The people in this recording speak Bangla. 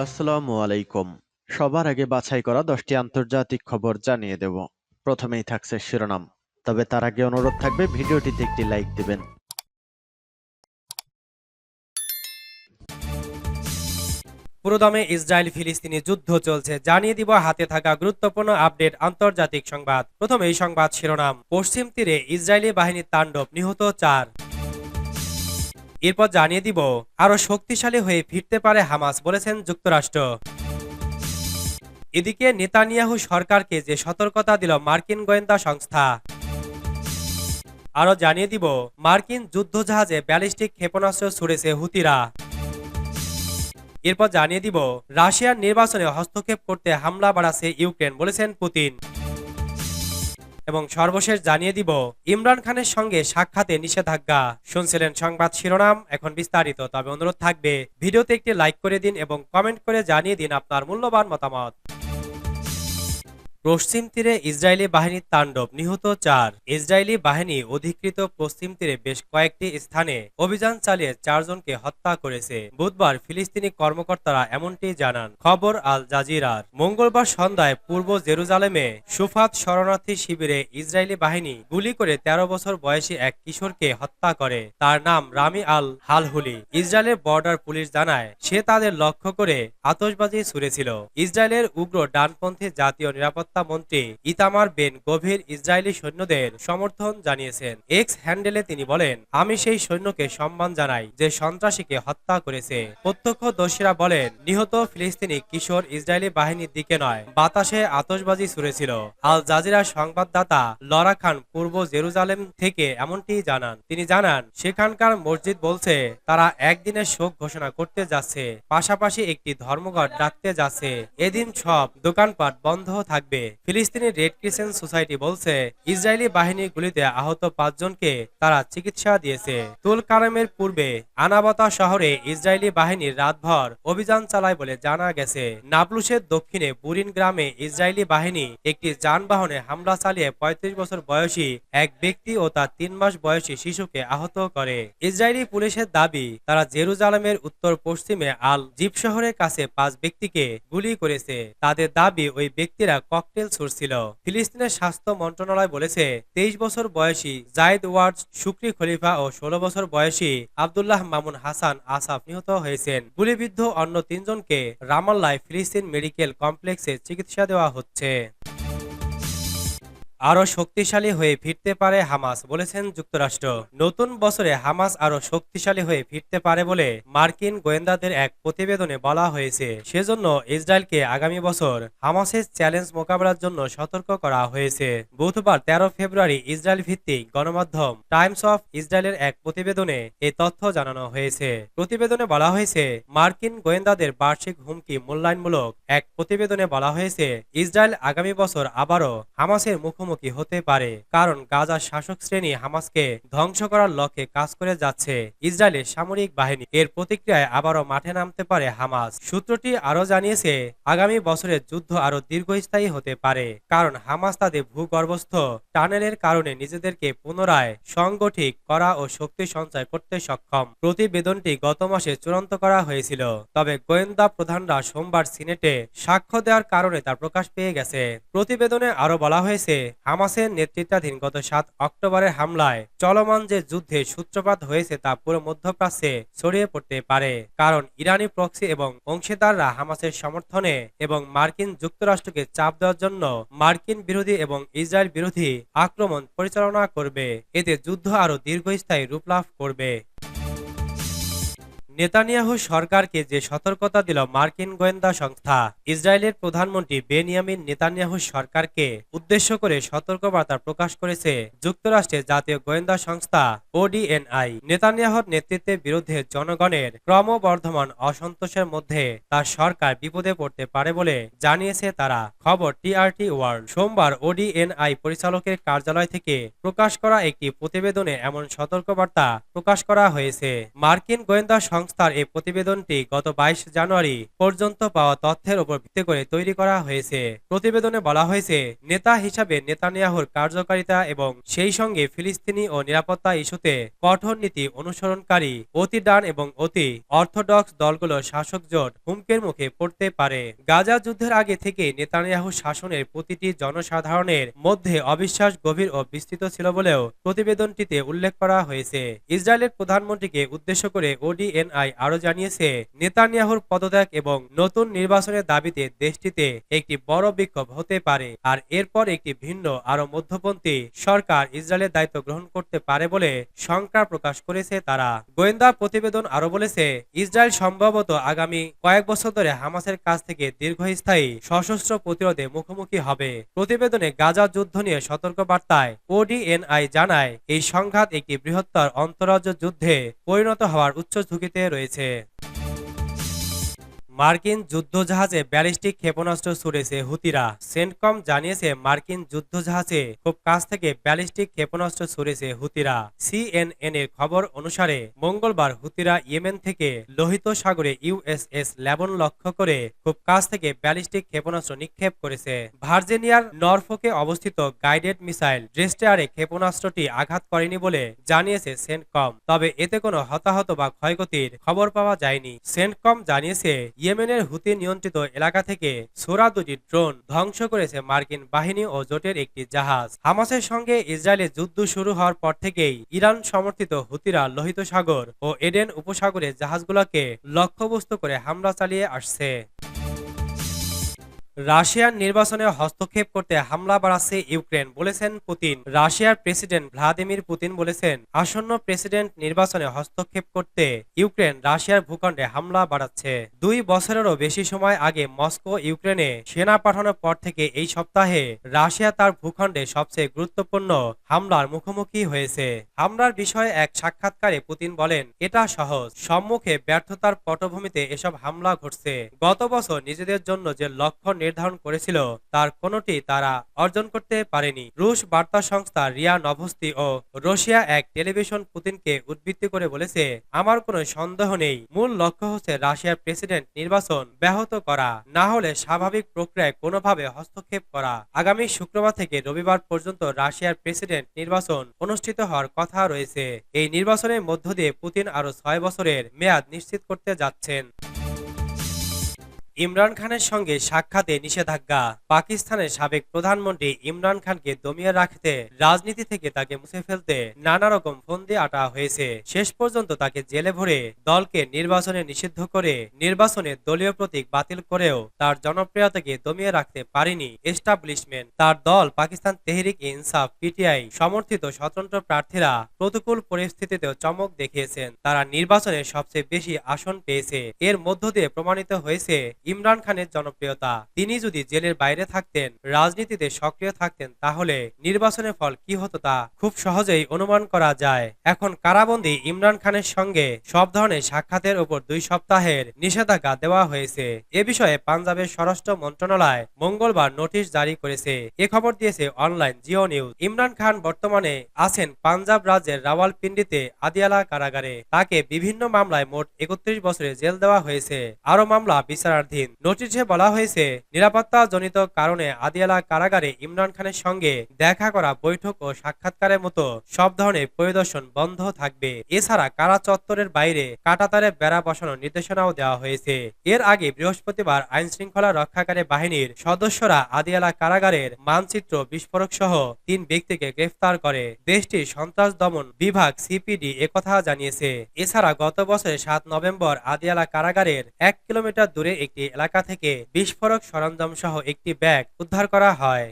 আসসালামু আলাইকুম। সবার আগে বাছাই করা 10টি আন্তর্জাতিক খবর জানিয়ে দেব। প্রথমেই থাকছে শিরোনাম। তবে তার আগে অনুরোধ থাকবে ভিডিওটিতে একটি লাইক দিবেন। পুরোদমে ইসরায়েল ফিলিস্তিনি যুদ্ধ চলছে, জানিয়ে দিব হাতে থাকা গুরুত্বপূর্ণ আপডেট আন্তর্জাতিক সংবাদ। প্রথমে এই সংবাদ শিরোনাম, পশ্চিম তীরে ইসরায়েলি বাহিনীর তাণ্ডব, নিহত 4। এরপর জানিয়ে দিব আরো শক্তিশালী হয়ে ফিরতে পারে হামাস, বলেছেন যুক্তরাষ্ট্র। এদিকে নেতানিয়াহু সরকারকে যে সতর্কতা দিল মার্কিন গোয়েন্দা সংস্থা। আরো জানিয়ে দিব মার্কিন যুদ্ধজাহাজে ব্যালিস্টিক ক্ষেপণাস্ত্র ছুড়েছে হুতিরা। এরপর জানিয়ে দিব রাশিয়ার নির্বাচনে হস্তক্ষেপ করতে হামলা বাড়াচ্ছে ইউক্রেন, বলেছেন পুতিন। এবং সর্বশেষ জানিয়ে দিব ইমরান খানের সঙ্গে সাক্ষাতে নিষেধাজ্ঞা। শুনছিলেন সংবাদ শিরোনাম, এখন বিস্তারিত। তবে অনুরোধ থাকবে ভিডিওতে একটি লাইক করে দিন এবং কমেন্ট করে জানিয়ে দিন আপনার মূল্যবান মতামত। পশ্চিম তীরে ইসরায়েলি বাহিনীর তাণ্ডব, নিহত 4। ইসরায়েলি বাহিনী অধিকৃত পশ্চিম তীরে বেশ কয়েকটি স্থানে অভিযান চালিয়ে 4 জনকে হত্যা করেছে। বুধবার ফিলিস্তিনি কর্মকর্তারা এমনটি জানান। খবর আল জাজিরার। মঙ্গলবার সন্ধ্যায় পূর্ব জেরুজালেমে সুফাত শরণার্থী শিবিরে ইসরায়েলি বাহিনী গুলি করে 13 বছর বয়সী এক কিশোরকে হত্যা করে। তার নাম রামি আল হালহুলি। ইসরায়েলের বর্ডার পুলিশ জানায় সে তাদের লক্ষ্য করে আতশবাজি ছুড়েছিল। ইসরায়েলের উগ্র ডানপন্থী জাতীয় নিরাপত্তা মন্ত্রী ইতামার বেন গভীর ইসরায়েলি সৈন্যদের সমর্থন জানিয়েছেন। এক্স হ্যান্ডেলে তিনি বলেন, আমি সেই সৈন্যকে সম্মান জানাই যে সন্ত্রাসীকে হত্যা করেছে। প্রত্যক্ষদর্শীরা বলেন, নিহত ফিলিস্তিনি কিশোর ইসরায়েলি বাহিনীর দিকে নয়, বাতাসে আতশবাজি ছুড়েছিল। আল জাজিরা সংবাদদাতা লরা খান পূর্ব জেরুজালেম থেকে এমনটি জানান। তিনি জানান, সেখানকার মসজিদ বলছে তারা একদিনের শোক ঘোষণা করতে যাচ্ছে, পাশাপাশি একটি ধর্মঘট ডাকতে যাচ্ছে। এদিন সব দোকানপাট বন্ধ থাকবে। ফিলিস্তিনি রেড ক্রিসেন্ট সোসাইটি বলছে ইসরায়েলি বাহিনীর গুলিতে আহত 5 জনকে তারা চিকিৎসা দিয়েছে। তুল কারামের পূর্বে আনাবাতা শহরে ইসরায়েলি বাহিনীর রাতভর অভিযান চালায় বলে জানা গেছে। নাবলুসের দক্ষিণে বুরিন গ্রামে ইসরায়েলি বাহিনী একটি যানবাহনে হামলা চালিয়ে 35 বছর বয়সী এক ব্যক্তি ও তার 3 মাস বয়সী শিশুকে আহত করে। ইসরায়েলি পুলিশের দাবি, তারা জেরুজালেমের উত্তর পশ্চিমে আল জিব শহরের কাছে 5 ব্যক্তিকে গুলি করেছে। তাদের দাবি, ওই ব্যক্তিরা ককটেল ছুড়ছিল। ফিলিস্তিনের স্বাস্থ্য মন্ত্রণালয় বলেছে 23 বছর বয়সী জায়েদ ওয়ার্ড শুক্রি খলিফা ও 16 বছর বয়সী আব্দুল্লাহ মামুন হাসান আসাফ নিহত হয়েছেন। গুলিবিদ্ধ অন্য 3 জনকে রামাল্লায় ফিলিস্তিন মেডিকেল কমপ্লেক্সে চিকিৎসা দেওয়া হচ্ছে। আরো শক্তিশালী হয়ে ফিরতে পারে হামাস, বলেছেন যুক্তরাষ্ট্র। নতুন বছরে হামাস আরো শক্তিশালী হয়ে ফিরতে পারে বলে মার্কিন গোয়েন্দাদের এক প্রতিবেদনে বলা হয়েছে। সেজন্য ইসরায়েলকে আগামী বছর হামাসের চ্যালেঞ্জ মোকাবেলার জন্য সতর্ক করা হয়েছে। বুধবার 13 ফেব্রুয়ারি ইসরায়েল ভিত্তিক গণমাধ্যম টাইমস অফ ইসরায়েলের এক প্রতিবেদনে এই তথ্য জানানো হয়েছে। প্রতিবেদনে বলা হয়েছে, মার্কিন গোয়েন্দাদের বার্ষিক হুমকি মূল্যায়নমূলক এক প্রতিবেদনে বলা হয়েছে, ইসরায়েল আগামী বছর আবারও হামাসের মুখোমুখি হতে পারে, কারণ গাজার শাসক শ্রেণী হামাসকে ধ্বংস করার লক্ষ্যে কাজ করে যাচ্ছে। ইসরায়েলের সামরিক বাহিনী এর প্রতিক্রিয়ায় আবারও মাঠে নামতে পারে হামাস। সূত্রটি আরো জানিয়েছে, আগামী বছরের যুদ্ধ আরো দীর্ঘস্থায়ী হতে পারে, কারণ হামাস তাদের ভূগর্ভস্থ টানেলের কারণে নিজেদেরকে পুনরায় সংগঠিত করা ও শক্তি সঞ্চয় করতে সক্ষম। প্রতিবেদনটি গত মাসে চূড়ান্ত করা হয়েছিল, তবে গোয়েন্দা প্রধানরা সোমবার সিনেটে সাক্ষ্য দেওয়ার কারণে তা প্রকাশ পেয়ে গেছে। প্রতিবেদনে আরো বলা হয়েছে, হামাসের নেতৃত্বাধীন গত 7 অক্টোবরের হামলায় চলমান যে যুদ্ধের সূত্রপাত হয়েছে তা পুরো মধ্যপ্রাচ্যে ছড়িয়ে পড়তে পারে, কারণ ইরানি প্রক্সি এবং অংশীদাররা হামাসের সমর্থনে এবং মার্কিন যুক্তরাষ্ট্রকে চাপ দেওয়ার জন্য মার্কিন বিরোধী এবং ইসরায়েল বিরোধী আক্রমণ পরিচালনা করবে। এতে যুদ্ধ আরো দীর্ঘস্থায়ী রূপ লাভ করবে। নেতানিয়াহু সরকারকে যে সতর্কতা দিল মার্কিন গোয়েন্দা সংস্থা। ইসরায়েলের প্রধানমন্ত্রী বেনিয়ামিন নেতানিয়াহু সরকারকে উদ্দেশ্য করে সতর্কবার্তা প্রকাশ করেছে যুক্তরাষ্ট্রের জাতীয় গোয়েন্দা সংস্থা ওডিএনআই। নেতানিয়াহুর নেতৃত্বের বিরুদ্ধে জনগণের ক্রমবর্ধমান অসন্তোষের মধ্যে তার সরকার বিপদে পড়তে পারে বলে জানিয়েছে তারা। খবর টিআরটি ওয়ার্ল্ড। সোমবার ওডিএনআই পরিচালকের কার্যালয় থেকে প্রকাশ করা একটি প্রতিবেদনে এমন সতর্কবার্তা প্রকাশ করা হয়েছে। মার্কিন গোয়েন্দা সংস্থা সংস্থার এই প্রতিবেদনটি গত 22 জানুয়ারি পর্যন্ত পাওয়া তথ্যের উপর ভিত্তি করে তৈরি করা হয়েছে। প্রতিবেদনে বলা হয়েছে, নেতা হিসাবে নেতানিয়াহুর কার্যকারিতা এবং সেই সঙ্গে ফিলিস্তিনি ও নিরাপত্তা ইস্যুতে কঠোর নীতি অনুসরণকারী অতি ডান এবং অতি অর্থোডক্স দলগুলোর শাসক জোট হুমকির মুখে পড়তে পারে। গাজা যুদ্ধের আগে থেকে নেতানিয়াহু শাসনের প্রতিটি জনসাধারণের মধ্যে অবিশ্বাস গভীর ও বিস্তৃত ছিল বলেও প্রতিবেদনটিতে উল্লেখ করা হয়েছে। ইসরায়েলের প্রধানমন্ত্রীকে উদ্দেশ্য করে ওডিএনআই আরও জানিয়েছে, নেতানিয়াহুর পদত্যাগ এবং নতুন নির্বাচনের দাবিতে দেশটিতে একটি বড় বিক্ষোভ হতে পারে, আর এরপর একটি ভিন্ন আরও মধ্যপন্থী সরকার ইসরায়েলের দায়িত্ব গ্রহণ করতে পারে বলে শঙ্কা প্রকাশ করেছে তারা। গোয়েন্দা প্রতিবেদন আরও বলেছে, ইসরায়েল সম্ভবত আগামী কয়েক বছর ধরে হামাসের কাছ থেকে দীর্ঘস্থায়ী সশস্ত্র প্রতিরোধে মুখোমুখি হবে। প্রতিবেদনে গাজা যুদ্ধ নিয়ে সতর্কবার্তায় ওডিএনআই জানায়, এই সংঘাত একটি বৃহত্তর অন্তরাজ্য যুদ্ধে পরিণত হওয়ার উচ্চ ঝুঁকিতে রয়েছে। মার্কিন যুদ্ধজাহাজে ব্যালিস্টিক ক্ষেপণাস্ত্র ছুড়েছে হুতিরা। সেন্টকম জানিয়েছে, মার্কিন যুদ্ধজাহাজে খুব কাছ থেকে ব্যালিস্টিক ক্ষেপণাস্ত্র ছুড়েছে হুতিরা। সিএনএন এর খবর অনুসারে মঙ্গলবার হুতিরা ইয়েমেন থেকে লোহিত সাগরে ইউএসএস লেবন লক্ষ্য করে খুব কাছ থেকে ব্যালিস্টিক ক্ষেপণাস্ত্র নিক্ষেপ করেছে। ভার্জিনিয়ার নরফোকে অবস্থিত গাইডেড মিসাইল ড্রেস্টারে ক্ষেপণাস্ত্রটি আঘাত করেনি বলে জানিয়েছে সেন্টকম, তবে এতে কোনো হতাহত বা ক্ষয়ক্ষতির খবর পাওয়া যায়নি। সেন্টকম জানিয়েছে, ইয়েমেনের হুতি নিয়ন্ত্রিত এলাকা থেকে ছোড়া দুটি ড্রোন ধ্বংস করেছে মার্কিন বাহিনী ও জোটের একটি জাহাজ। হামাসের সঙ্গে ইসরায়েলের যুদ্ধ শুরু হওয়ার পর থেকেই ইরান সমর্থিত হুতিরা লোহিত সাগর ও এডেন উপসাগরে জাহাজগুলোকে লক্ষ্যবস্তু করে হামলা চালিয়ে আসছে। রাশিয়ার নির্বাচনে হস্তক্ষেপ করতে হামলা বাড়াচ্ছে ইউক্রেন, বলেছেন পুতিন। রাশিয়ার প্রেসিডেন্ট ভ্লাদিমির পুতিন বলেছেন, আসন্ন প্রেসিডেন্ট নির্বাচনে হস্তক্ষেপ করতে ইউক্রেন রাশিয়ার ভূখণ্ডে হামলা বাড়াচ্ছে। 2 বছরেরও বেশি সময় আগে মস্কো ইউক্রেনে সেনা পাঠানোর পর থেকে এই সপ্তাহে রাশিয়া তার ভূখণ্ডে সবচেয়ে গুরুত্বপূর্ণ হামলার মুখোমুখি হয়েছে। হামলার বিষয়ে এক সাক্ষাৎকারে পুতিন বলেন, এটা সহজ, সম্মুখে ব্যর্থতার পটভূমিতে এসব হামলা ঘটছে। গত বছর নিজেদের জন্য যে লক্ষ্য নির্ধারণ করেছিল তার কোনোটি তারা অর্জন করতে পারেনি। রুশ বার্তা সংস্থা রিয়া নভস্তি ও রাশিয়া এক টেলিভিশন পুতিনকে উদ্ধৃতি করে বলেছে, আমার কোনো সন্দেহ নেই, মূল লক্ষ্য হচ্ছে রাশিয়ার প্রেসিডেন্ট নির্বাচন ব্যাহত করা, না হলে স্বাভাবিক প্রক্রিয়ায় কোনোভাবে হস্তক্ষেপ করা। আগামী শুক্রবার থেকে রবিবার পর্যন্ত রাশিয়ার প্রেসিডেন্ট নির্বাচন অনুষ্ঠিত হওয়ার কথা রয়েছে। এই নির্বাচনের মধ্য দিয়ে পুতিন আরো 6 বছরের মেয়াদ নিশ্চিত করতে যাচ্ছেন। ইমরান খানের সঙ্গে সাক্ষাতে নিষেধাজ্ঞা। পাকিস্তানের সাবেক প্রধানমন্ত্রী ইমরান খানকে দমিয়ে রাখতে রাজনীতি থেকে তাকে মুছে ফেলতে নানা রকম ফন্দি আটা হয়েছে। শেষ পর্যন্ত তাকে জেলে ভরে দলকে নির্বাচনে নিষিদ্ধ করে নির্বাচনে দলীয় প্রতীক বাতিল করেও তার জনপ্রিয়তাকে দমিয়ে রাখতে পারেনি এস্টাবলিশমেন্ট। তার দল পাকিস্তান তেহরিক ইনসাফ পিটিআই সমর্থিত স্বতন্ত্র প্রার্থীরা প্রতিকূল পরিস্থিতিতেও চমক দেখিয়েছেন। তারা নির্বাচনে সবচেয়ে বেশি আসন পেয়েছে। এর মধ্য দিয়ে প্রমাণিত হয়েছে ইমরান খানের জনপ্রিয়তা। তিনি যদি জেলের বাইরে থাকতেন, রাজনীতিতে সক্রিয় থাকতেন, তাহলে নির্বাচনের ফল কি হতো তা খুব সহজেই অনুমান করা যায়। এখন কারাবন্দী ইমরান খানের সঙ্গে সব ধরনের সাক্ষাতের উপর 2 সপ্তাহের নিষেধাজ্ঞা দেওয়া হয়েছে। এ বিষয়ে পাঞ্জাবের স্বরাষ্ট্র মন্ত্রণালয় মঙ্গলবার নোটিশ জারি করেছে। এ খবর দিয়েছে অনলাইন জিও নিউজ। ইমরান খান বর্তমানে আছেন পাঞ্জাব রাজ্যের রাওয়ালপিন্ডিতে আদিয়ালা কারাগারে। তাকে বিভিন্ন মামলায় মোট 31 বছরের জেল দেওয়া হয়েছে। আরো মামলা বিচারাধীন। নোটিশে বলা হয়েছে, নিরাপত্তা জনিত কারণে আদিয়ালা কারাগারে ইমরান খানের সঙ্গে দেখা করা, বৈঠক ও সাক্ষাৎকারের মতো সব ধরনের পরিদর্শন বন্ধ থাকবে। এছাড়া কারা চত্বরের বাইরে কাঁটাতারে বেড়া বসানোর নির্দেশনাও দেওয়া হয়েছে। এর আগে বৃহস্পতিবার আইন শৃঙ্খলা রক্ষাকারী বাহিনীর সদস্যরা আদিয়ালা কারাগারের মানচিত্র বিস্ফোরক সহ 3 ব্যক্তিকে গ্রেফতার করে। দেশটির সন্ত্রাস দমন বিভাগ সিপিডি একথা জানিয়েছে। এছাড়া গত বছরের 7 নভেম্বর আদিয়ালা কারাগারের 1 কিলোমিটার দূরে একটি এলাকা থেকে বিস্ফোরক সরঞ্জাম সহ একটি ব্যাগ উদ্ধার করা হয়।